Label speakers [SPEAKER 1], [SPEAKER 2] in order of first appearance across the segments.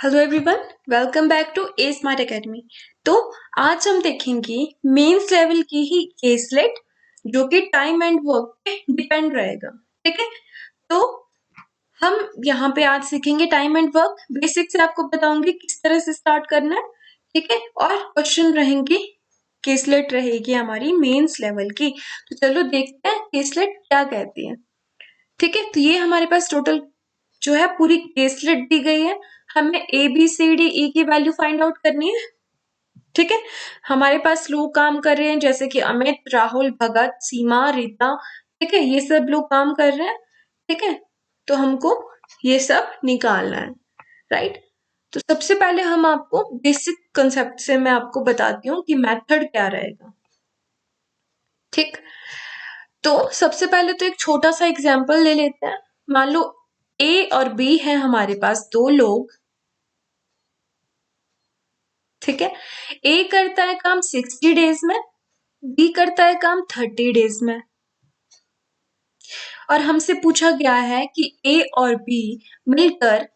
[SPEAKER 1] Hello everyone, welcome back to a smart academy. तो आज हम देखेंगे मेंस लेवल की ही केसलेट जो कि टाइम एंड वर्क पे डिपेंड रहेगा। ठीक है, तो हम यहाँ पे आज सीखेंगे टाइम एंड वर्क। बेसिक से आपको बताऊंगी किस तरह से स्टार्ट करना है। ठीक है, और क्वेश्चन रहेंगे, केसलेट रहेगी हमारी मेंस लेवल की। तो चलो देखते हैं केसलेट क्या कहती है। ठीक है, तो ये हमारे पास टोटल जो है पूरी केसलेट दी गई है। हमें A B C D E की वैल्यू फाइंड आउट करनी है। ठीक है, हमारे पास लोग काम कर रहे हैं जैसे कि अमित, राहुल, भगत, सीमा, रीता। ठीक है, ये सब लोग काम कर रहे हैं। ठीक है, तो हमको ये सब निकालना है, राइट। तो सबसे पहले हम आपको बेसिक कंसेप्ट से मैं आपको बताती हूँ कि मेथड क्या रहेगा। ठीक, तो सबसे पहले तो एक छोटा सा एग्जाम्पल ले लेते हैं। मान लो ए और बी है हमारे पास दो लोग। ठीक है, ए करता है काम 60 डेज में, बी करता है काम 30 डेज में। और हमसे पूछा गया है कि ए और बी मिलकर,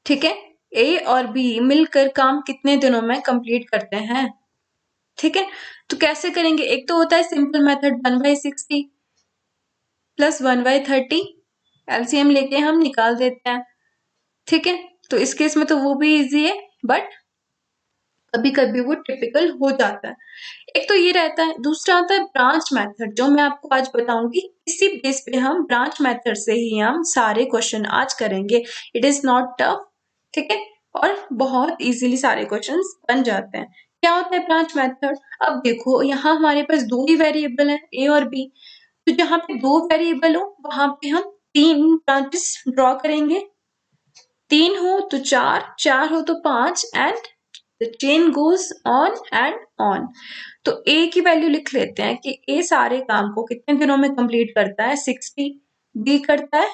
[SPEAKER 1] ठीक है, ए और बी मिलकर काम कितने दिनों में कंप्लीट करते हैं। ठीक है, तो कैसे करेंगे? एक तो होता है सिंपल मेथड 1/60 प्लस 1/30, एलसीएम लेके हम निकाल देते हैं। ठीक है, तो इस केस में तो वो भी इजी है, बट कभी कभी वो टिपिकल हो जाता है। एक तो ये रहता है, दूसरा आता है ब्रांच मेथड, जो मैं आपको आज बताऊंगी। इसी बेस पे हम ब्रांच मेथड से ही हम सारे क्वेश्चन आज करेंगे। It is not tough. ठीक है, और बहुत इजीली सारे क्वेश्चंस बन जाते हैं। क्या होता है ब्रांच मेथड? अब देखो, यहाँ हमारे पास दो ही वेरिएबल है, ए और बी। तो जहाँ पे दो वेरिएबल हो वहां पे हम तीन ब्रांचेस ड्रॉ करेंगे। तीन हो तो चार, चार हो तो पांच, and the chain goes on and on. तो ए की वैल्यू लिख लेते हैं कि ए सारे काम को कितने दिनों में कंप्लीट करता है, 60। बी करता है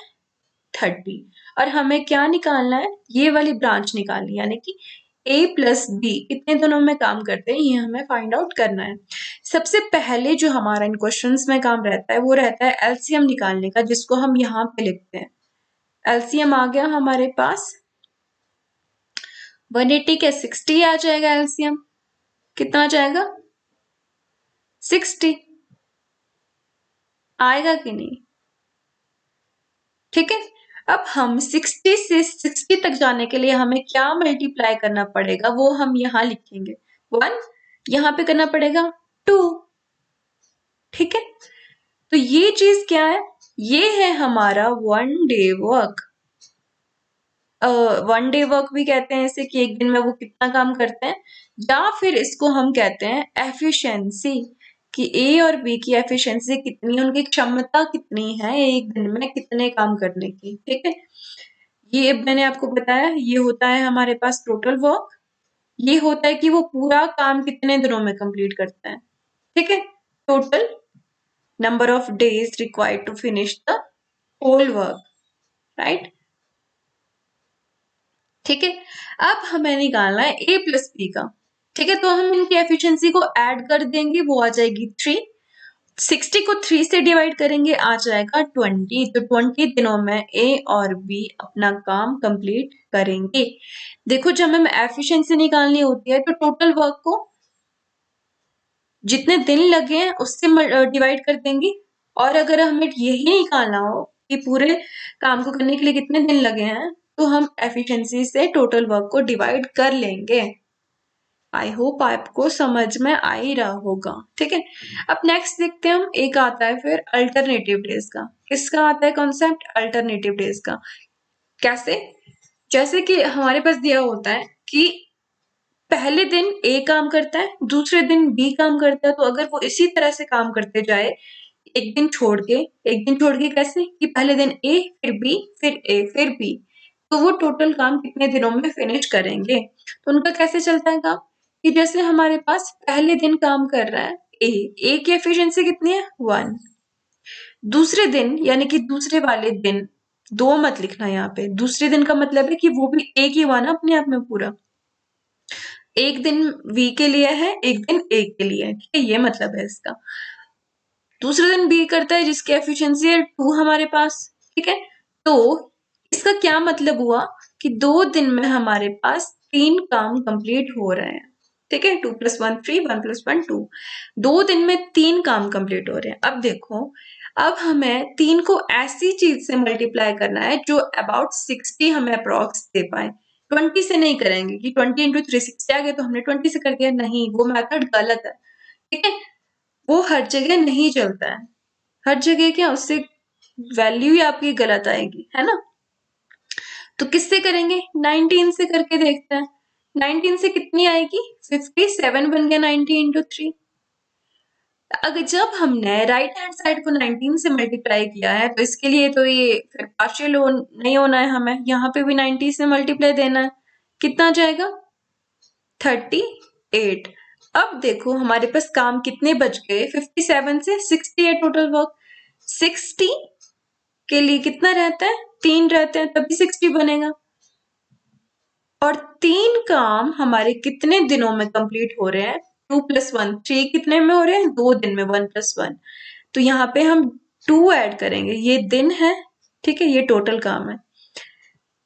[SPEAKER 1] 30। और हमें क्या निकालना है? ये वाली ब्रांच निकालनी, यानी कि ए प्लस बी कितने दिनों में काम करते हैं, ये हमें फाइंड आउट करना है। सबसे पहले जो हमारा इन क्वेश्चंस में काम रहता है वो रहता है एलसीएम निकालने का, जिसको हम यहाँ पे लिखते हैं। एलसीएम आ गया हमारे पास 180 के 60 आ जाएगा एलसीएम। कितना आ जाएगा? 60 आएगा कि नहीं? ठीक है, अब हम 60 से 60 तक जाने के लिए हमें क्या मल्टीप्लाई करना पड़ेगा वो हम यहाँ लिखेंगे। 1 यहाँ पे करना पड़ेगा 2। ठीक है, तो ये चीज क्या है? ये है हमारा 1 डे वर्क। 1 डे वर्क भी कहते हैं इसे, कि एक दिन में वो कितना काम करते हैं। या फिर इसको हम कहते हैं एफिशिएंसी, कि ए और बी की एफिशिएंसी कितनी है, उनकी क्षमता कितनी है एक दिन में कितने काम करने की। ठीक है, ये मैंने आपको बताया, ये होता है हमारे पास टोटल वर्क। ये होता है कि वो पूरा काम कितने दिनों में कंप्लीट करता है। ठीक है, total number of days required to finish the whole work, right. ठीक है, अब हमें निकालना है ए प्लस बी का। ठीक है, तो हम इनकी एफिशिएंसी को ऐड कर देंगे, वो आ जाएगी 3। 60 को 3 से डिवाइड करेंगे, आ जाएगा 20। तो 20 दिनों में ए और बी अपना काम कंप्लीट करेंगे। देखो, जब हमें एफिशिएंसी निकालनी होती है तो टोटल वर्क को जितने दिन लगे हैं उससे डिवाइड कर देंगे। और अगर हमें यही निकालना हो कि पूरे काम को करने के लिए कितने दिन लगे हैं, तो हम एफिशिएंसी से टोटल वर्क को डिवाइड कर लेंगे। आई होप आपको समझ में आ ही रहा होगा। ठीक है, अब नेक्स्ट देखते हैं हम, एक आता है फिर अल्टरनेटिव डेज का। किसका आता है कॉन्सेप्ट? अल्टरनेटिव डेज का। कैसे? जैसे कि हमारे पास दिया होता है कि पहले दिन ए काम करता है, दूसरे दिन बी काम करता है। तो अगर वो इसी तरह से काम करते जाए, एक दिन छोड़ के, एक दिन छोड़ के, कैसे कि पहले दिन ए फिर बी फिर ए फिर बी, तो वो टोटल काम कितने दिनों में फिनिश करेंगे। तो उनका कैसे चलता है काम, कि जैसे हमारे पास पहले दिन काम कर रहा है ए की एफिशिएंसी कितनी है? 1। दूसरे दिन यानी कि दूसरे वाले दिन, दो मत लिखना यहाँ पे, दूसरे दिन का मतलब है कि वो भी एक ही हुआ ना अपने आप में पूरा। एक दिन वी के लिए है, एक दिन ए के लिए है। ठीक है, ये मतलब है इसका। दूसरे दिन बी करता है जिसकी एफिशिएंसी है 2 हमारे पास। ठीक है, तो इसका क्या मतलब हुआ कि 2 दिन में हमारे पास 3 काम कंप्लीट हो रहे हैं। ठीक है, 2 + 1 3, 1 + 1 2। 2 दिन में 3 काम कंप्लीट हो रहे हैं। अब देखो, अब हमें 3 को ऐसी चीज से मल्टीप्लाई करना है जो अबाउट 60 हमें अप्रॉक्स दे पाए। 20 से नहीं करेंगे कि 20 × 3 60 आ गया तो हमने 20 से कर दिया, नहीं, वो मेथड गलत है। ठीक है, वो हर जगह नहीं चलता है। हर जगह क्या, उससे वैल्यू ही आपकी गलत आएगी, है ना। तो किससे करेंगे, 19 से करके देखते हैं। 19 से कितनी आएगी, 57 बन गया 90 × 3। अगर जब हमने राइट हैंड साइड को 19 से मल्टीप्लाई किया है तो इसके लिए तो ये फिर पार्शियल नहीं होना है, हमें यहाँ पे भी 90 से मल्टीप्लाई देना है। कितना जाएगा, 38। अब देखो हमारे पास काम कितने बच गए, 57 से 68 टोटल वर्क। 60 के लिए कितना रहता है, 3 रहते हैं, तभी 60 बनेगा। और 3 काम हमारे कितने दिनों में कंप्लीट हो रहे हैं, 2 + 1 3 कितने में हो रहे हैं, 2 दिन में, 1 + 1। तो यहाँ पे हम 2 ऐड करेंगे, ये दिन है, ठीक है, ये टोटल काम है।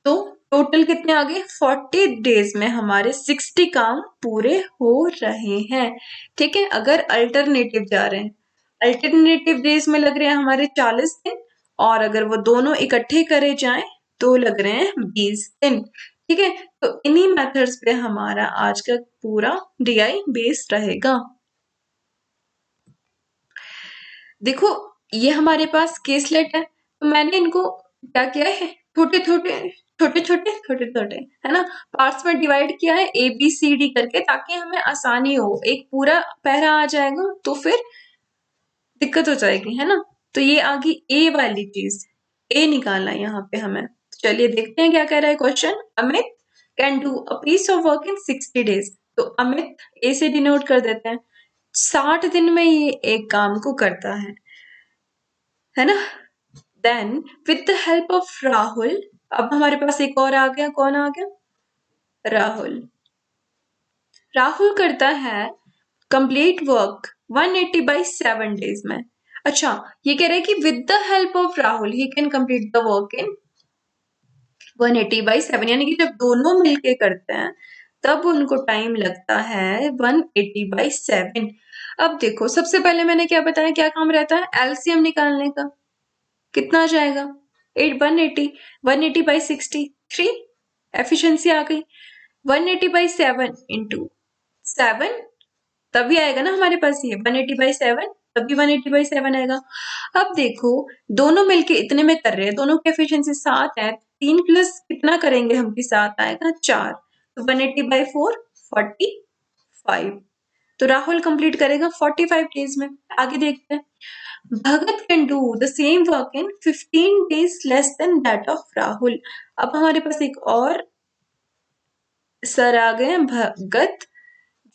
[SPEAKER 1] तो टोटल कितने आ गए, 40 डेज में हमारे 60 काम पूरे हो रहे हैं। ठीक है, अगर अल्टरनेटिव जा रहे हैं, अल्टरनेटिव डेज में लग रहे हैं हमारे 40 दिन, और अगर वो दोनों इकट्ठे करे जाएं तो लग रहे हैं 20 दिन। ठीक है, तो इन्हीं मेथड्स पे हमारा आज का पूरा डीआई बेस्ड रहेगा। देखो, ये हमारे पास केसलेट है, तो मैंने इनको क्या किया है, छोटे छोटे है ना, पार्ट्स में डिवाइड किया है ABCD करके, ताकि हमें आसानी हो। एक पूरा पैरा आ जाएगा तो फिर दिक्कत हो जाएगी, है ना। तो ये आ गई ए वाली चीज, ए निकालना है यहाँ पे हमें। चलिए देखते हैं क्या कह रहा है question. Amit can do a piece of work in 60 days. तो अमित ए से डिनोट कर देते हैं, 60 दिन में ये एक काम को करता है ना। Then with the help of Rahul, अब हमारे पास एक और आ गया, कौन आ गया, राहुल। राहुल करता है कंप्लीट वर्क 180 by 7 डेज में। अच्छा, ये कह रहा है कि with the help of Rahul he can complete the work in 180 by 7, यानी कि जब दोनों मिलके करते हैं तब उनको टाइम लगता है 180 by 7। अब देखो, सबसे पहले मैंने क्या बताया, क्या काम रहता है, एलसीएम निकालने का। कितना आ जाएगा, 180, 180 by 63, एफिशिएंसी आ गई। 180 by 7 इंटू 7, तभी आएगा ना हमारे पास ये 180 by 7, तभी 180 by 7 आएगा। अब देखो, दोनों मिलके इतने में कर रहे हैं, दोनों की एफिशिएंसी 7 है, 3 प्लस कितना करेंगे हम कि 7 आएगा, 4। तो 180 by 4 45। तो राहुल कंप्लीट करेगा 45 डेज में। आगे देखते हैं, Bhagat can do the same work in 15 days less than that of Rahul. अब हमारे पास एक और सर आ गए हैं, भगत,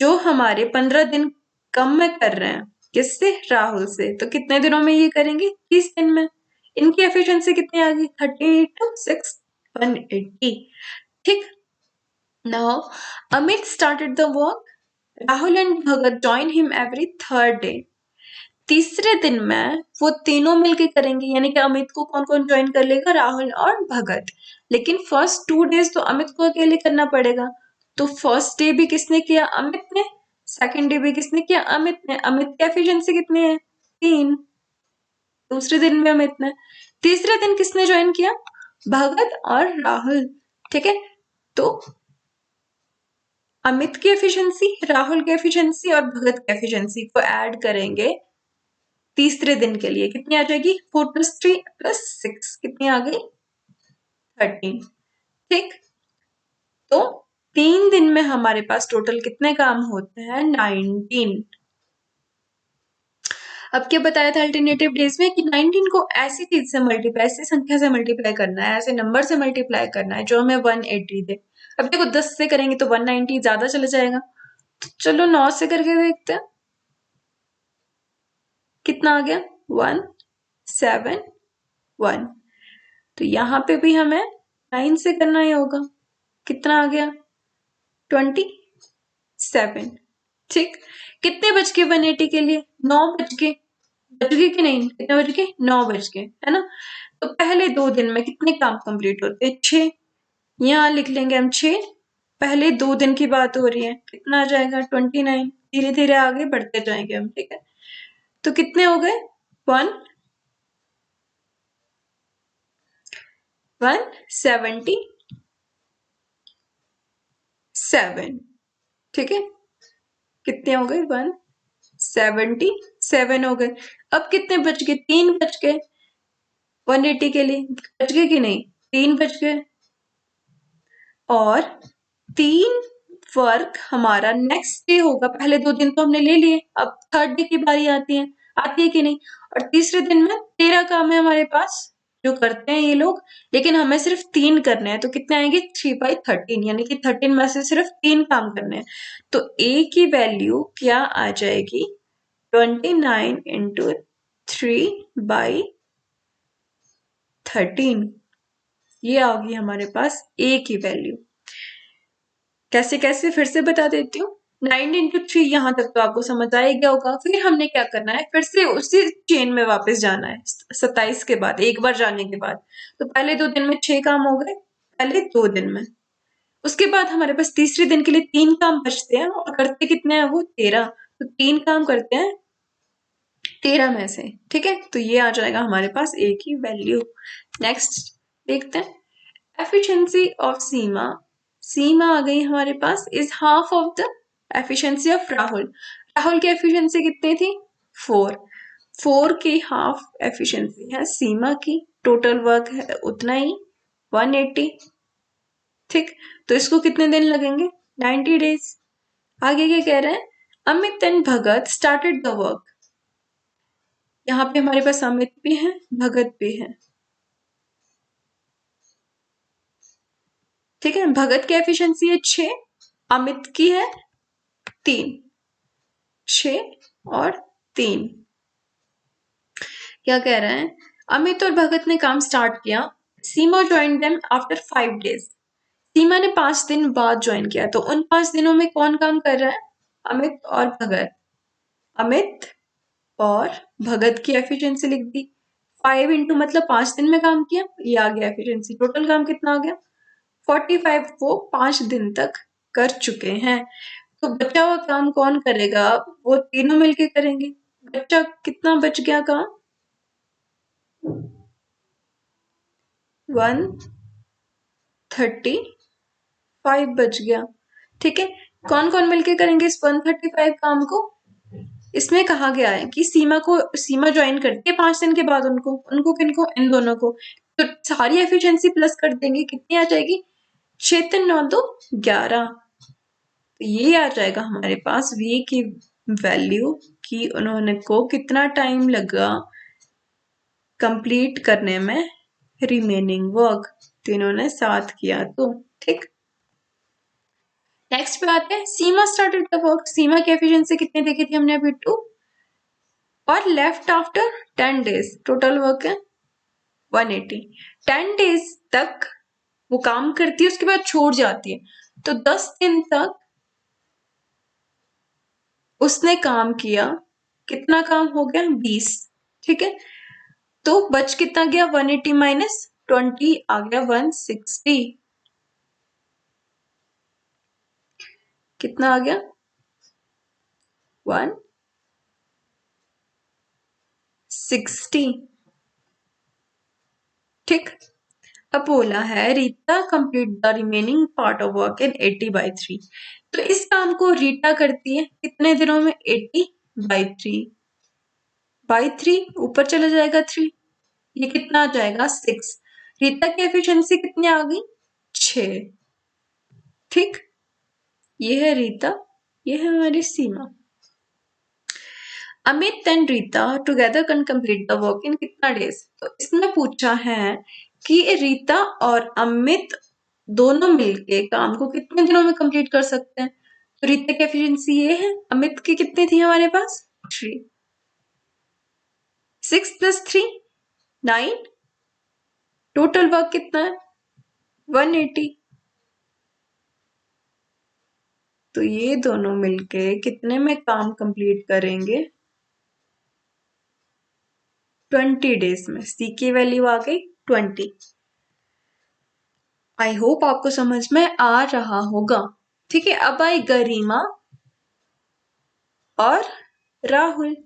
[SPEAKER 1] जो हमारे 15 दिन कम में कर रहे हैं, किससे, राहुल से। तो कितने दिनों में ये करेंगे, 30 दिन में। इनकी एफिशिएंसी कितनी आ गई, 30 × 6 180। ठीक, now Amit started the work, Rahul and Bhagat join him every third day. तीसरे दिन में वो तीनों मिलके करेंगे, यानी कि अमित को कौन कौन ज्वाइन कर लेगा, राहुल और भगत। लेकिन फर्स्ट 2 डेज तो अमित को अकेले करना पड़ेगा। तो फर्स्ट डे भी किसने किया, अमित ने। सेकंड डे भी किसने किया, अमित ने। अमित की एफिशिएंसी कितनी है, 3। दूसरे दिन भी अमित ने। तीसरे दिन किसने ज्वाइन किया, भगत और राहुल। ठीक है, तो अमित की एफिशिएंसी, राहुल की एफिशिएंसी और भगत की एफिशिएंसी को ऐड करेंगे तीसरे दिन के लिए, कितनी आ जाएगी, 4 + 3 + 6, कितनी आ गई, 13। ठीक, तो 3 दिन में हमारे पास टोटल कितने काम होते हैं, 19। अब क्या बताया था अल्टरनेटिव डेज में कि 19 को ऐसी चीज से मल्टीप्लाई, ऐसी संख्या से मल्टीप्लाई करना है, ऐसे नंबर से मल्टीप्लाई करना है जो हमें 180 दे। अब देखो 10 से करेंगे तो 190 ज्यादा चला जाएगा, तो चलो 9 से करके देखते हैं, कितना आ गया, 171। तो यहाँ पे भी हमें 9 से करना ही होगा, कितना आ गया, 27। ठीक, कितने बज गए 180 के लिए, 9 बज गए, बज गए कि नहीं, कितने बज गए, 9 बज गए, है ना। तो पहले 2 दिन में कितने काम कंप्लीट होते हैं, 6। यहाँ लिख लेंगे हम 6, पहले 2 दिन की बात हो रही है, कितना आ जाएगा 29, धीरे धीरे आगे बढ़ते जाएंगे हम, ठीक है। तो कितने हो गए 177, ठीक है। कितने हो गए 177 हो गए। अब कितने बच गए, 3 बच गए 180 के लिए, बच गए कि नहीं, 3 बच गए। और 3 वर्क हमारा नेक्स्ट डे होगा, पहले 2 दिन तो हमने ले लिए, अब थर्ड डे की बारी आती है कि नहीं। और तीसरे दिन में 13 काम है हमारे पास जो करते हैं ये लोग, लेकिन हमें सिर्फ 3 करने हैं, तो कितने आएंगे 3/13, यानी कि 13 में से सिर्फ 3 काम करने हैं। तो ए की वैल्यू क्या आ जाएगी, 29 इंटू 3/13, ये आ गई हमारे पास ए की वैल्यू। कैसे कैसे फिर से बता देती हूँ। 9 इंटू 3 यहाँ तक तो आपको समझ आ ही गया होगा। फिर हमने क्या करना है, फिर से उसी चेन में वापस जाना है 27 के बाद, एक बार जाने के बाद। तो पहले 2 दिन में 6 काम हो गए, पहले 2 दिन में। उसके बाद हमारे पास तीसरे दिन के लिए 3 काम बचते हैं, और करते कितने हैं वो 13, तो 3 काम करते हैं 13 में से, ठीक है। तो ये आ जाएगा हमारे पास ए की वैल्यू। नेक्स्ट देखते हैं, एफिशिएंसी ऑफ सीमा। सीमा आ गई हमारे पास, is half of the efficiency of Rahul. Rahul की एफिशिएंसी कितनी थी 4, 4 की हाफ एफिशिएंसी है सीमा की, टोटल वर्क है उतना ही 180, ठीक। तो इसको कितने दिन लगेंगे 90 डेज। आगे क्या कह रहे हैं, Amit and Bhagat started the work. यहाँ पे हमारे पास अमित भी है, भगत भी है, ठीक है। भगत की एफिशिएंसी है 6, अमित की है 3, 6 और 3। क्या कह रहे हैं, अमित और भगत ने काम स्टार्ट किया, सीमा ज्वाइन देम आफ्टर 5 डेज। सीमा ने 5 दिन बाद ज्वाइन किया, तो उन 5 दिनों में कौन काम कर रहा है, अमित और भगत। अमित और भगत की एफिशिएंसी लिख दी, 5 इंटू मतलब 5 दिन में काम किया, ये आ गया एफिशिएंसी। टोटल काम कितना आ गया 45, वो 5 दिन तक कर चुके हैं। तो बचा हुआ काम कौन करेगा, वो तीनों मिलके करेंगे। बच्चा कितना बच गया काम 135 बच गया, ठीक है। कौन कौन मिलके करेंगे इस 135 काम को, इसमें कहा गया है कि सीमा ज्वाइन करती है 5 दिन के बाद, उनको किनको, इन दोनों को। तो सारी एफिशिएंसी प्लस कर देंगे, कितनी आ जाएगी 6 3 9 2 11। तो ये आ जाएगा हमारे पास वी की वैल्यू कि उन्होंने को कितना टाइम लगा कंप्लीट करने में रिमेनिंग वर्क, तो इन्होंने 7 किया, तो ठीक। नेक्स्ट पे आते हैं, सीमा स्टार्टेड द वर्क। सीमा की एफिशिएंसी कितनी देखी थी हमने अभी 2, और left after 10 days, total work है 180। 10 डेज तक वो काम करती है, उसके बाद छोड़ जाती है, तो 10 दिन तक उसने काम किया। कितना काम हो गया 20, ठीक है। तो बच कितना गया 180 माइनस 20 आ गया 160। कितना आ गया 160, ठीक। अब बोला है Rita complete the remaining part of work इन 80/3। तो इस काम को रीता करती है कितने दिनों में 80/3 ऊपर चला जाएगा 3, ये कितना आ जाएगा 6। रीता की एफिशिएंसी कितनी आ गई 6, ठीक। ये है रीता, ये है हमारी Seema. Amit and Rita together can complete the work in कितना डेज। तो इसमें पूछा है कि रीता और अमित दोनों मिलके काम को कितने दिनों में कंप्लीट कर सकते हैं। तो रीता की एफिशिएंसी ये है, अमित की कितनी थी हमारे पास 3, 6 + 3 9, टोटल वर्क कितना है 180। तो ये दोनों मिलके कितने में काम कंप्लीट करेंगे 20 डेज में। सी की वैल्यू आ गई 20। आई होप आपको समझ में आ रहा होगा। ठीक है, अब आई गरिमा और राहुल।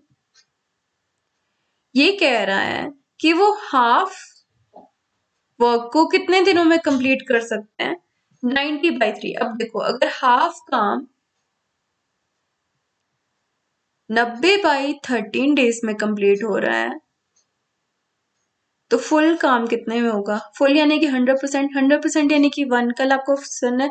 [SPEAKER 1] ये कह रहा है कि वो हाफ वर्क को कितने दिनों में कंप्लीट कर सकते हैं? 90/3। अब देखो, अगर हाफ काम 90/13 डेज में कंप्लीट हो रहा है तो फुल काम कितने में होगा? फुल यानी कि 100%, 100% यानी कि 1। कल आपको सर ने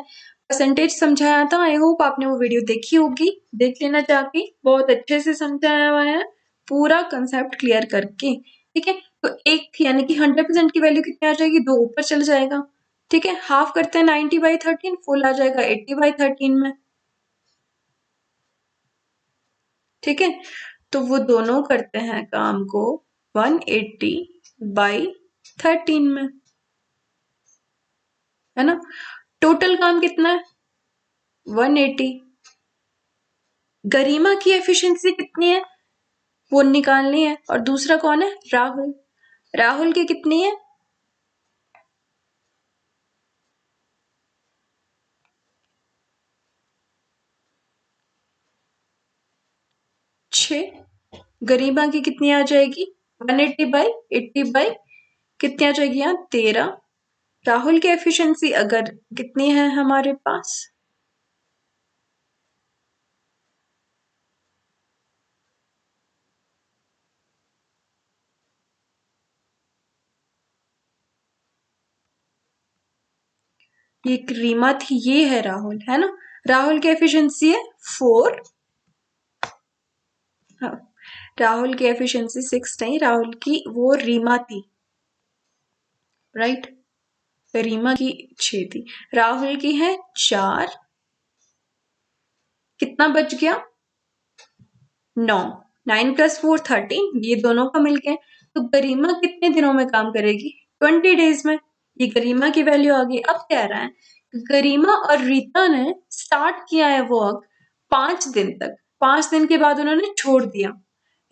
[SPEAKER 1] परसेंटेज समझाया था, आई होप आपने वो वीडियो देखी होगी, देख लेना जाके, बहुत अच्छे से समझाया हुआ है, पूरा कंसेप्ट क्लियर करके। ठीक है, तो एक यानी कि 100% की वैल्यू कितनी आ जाएगी? 2 ऊपर चल जाएगा। ठीक है, हाफ करते हैं 90/13, फुल आ जाएगा 80/13 में। ठीक है, तो वो दोनों करते हैं काम को 180/13 में, है ना। टोटल काम कितना है? 180। गरिमा की एफिशिएंसी कितनी है वो निकालनी है। और दूसरा कौन है? राहुल। राहुल की कितनी है? 6। गरिमा की कितनी आ जाएगी? 180/80 बाई कितनी आ जाएगी यहाँ? 13। राहुल की एफिशिएंसी अगर कितनी है हमारे पास? ये रीमा थी, ये है राहुल, है ना। राहुल की एफिशिएंसी है 4। हाँ, राहुल की एफिशिएंसी 6 नहीं, राहुल की वो रीमा थी, राइट। रीमा की 6 थी, राहुल की है 4। कितना बच गया? 9। 9 + 4 13, ये दोनों का मिलके। तो गरिमा कितने दिनों में काम करेगी? 20 डेज में। ये गरिमा की वैल्यू आ गई। अब कह रहा है गरिमा और रीता ने स्टार्ट किया है वर्क 5 दिन तक, 5 दिन के बाद उन्होंने छोड़ दिया।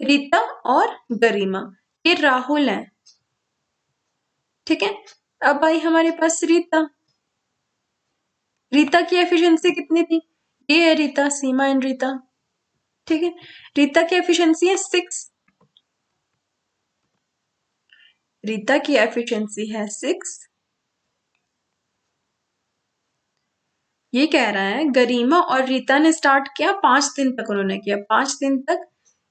[SPEAKER 1] रीता और गरिमा, ये राहुल है। ठीक है, अब आई हमारे पास रीता। रीता की एफिशिएंसी कितनी थी? ये है रीता, सीमा एंड रीता। ठीक है, रीता की एफिशिएंसी है 6। रीता की एफिशिएंसी है 6। ये कह रहा है गरिमा और रीता ने स्टार्ट किया 5 दिन तक, उन्होंने किया 5 दिन तक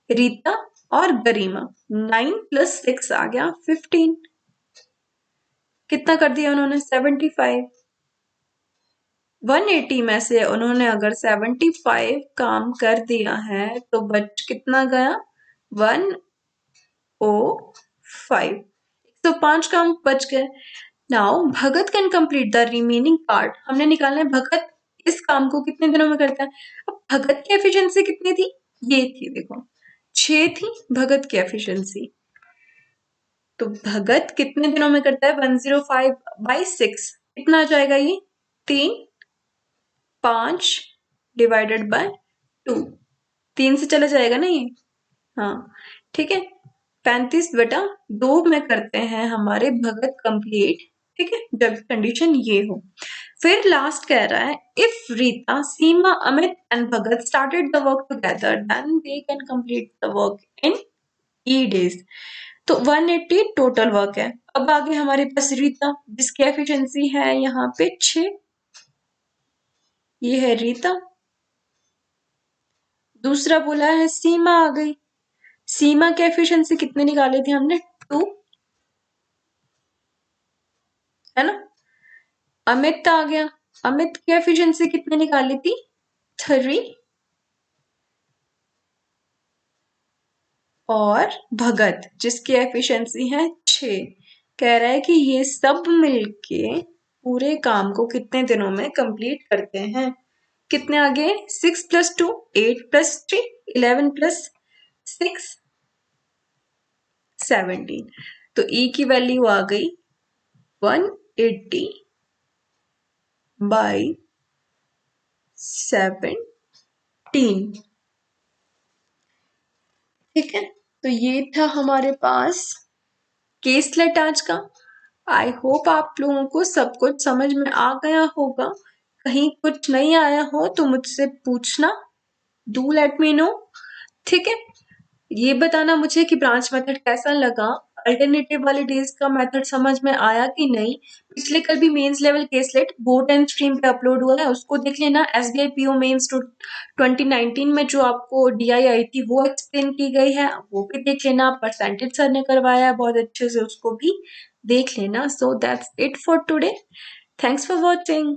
[SPEAKER 1] रीता और गरिमा। 9 + 6 आ गया 15। कितना कर दिया उन्होंने? 75। 180 में से उन्होंने अगर 75 काम कर दिया है तो बच कितना गया? 105। 105 काम बच गए। Now Bhagat can complete the remaining part. हमने निकालना है भगत इस काम को कितने दिनों में करता है। अब भगत की एफिशिएंसी कितनी थी? ये थी, देखो 6 थी भगत की एफिशिएंसी। तो भगत कितने दिनों में करता है? 105/6। कितना आ जाएगा ये? 3। 5 डिवाइडेड बाय 2। 3 से चला जाएगा ना ये। हाँ, ठीक है, 35/2 में करते हैं हमारे भगत कंप्लीट। ठीक है, जब कंडीशन ये हो। फिर लास्ट कह रहा है if Rita, Seema, Amit and Bhagat started the work together then they can complete the work in E days. तो 180 टोटल वर्क है। अब आगे हमारे पास रीता, जिसकी एफिशिएंसी है यहाँ पे 6। ये है रीता। दूसरा बोला है सीमा आ गई। सीमा की एफिशिएंसी कितने निकाले थे हमने? 2, है ना। अमित आ गया। अमित की एफिशिएंसी कितने निकाली थी? 3। और भगत जिसकी एफिशिएंसी है 6, कह रहा है कि ये सब मिलके पूरे काम को कितने दिनों में कंप्लीट करते हैं। कितने आ गए? 6 + 2 8 + 3 11 + 6 17। तो ई की वैल्यू आ गई 180/17। ठीक है, तो ये था हमारे पास केसलेट आज का। आई होप आप लोगों को सब कुछ समझ में आ गया होगा। कहीं कुछ नहीं आया हो तो मुझसे पूछना, डू लेट मी नो। ठीक है, ये बताना मुझे कि ब्रांच मेथड कैसा लगा, अल्टरनेटिव वाले डेज का मेथड समझ में आया कि नहीं। पिछले कल भी mains level caselet boat and stream पे अपलोड हुआ है, उसको देख लेना। एसबीआई पीओ मेंस 2019 में जो आपको डीआई आई थी वो एक्सप्लेन की गई है, वो भी देख लेना। परसेंटेज सर ने करवाया है बहुत अच्छे से, उसको भी देख लेना। So that's it for today. Thanks for watching.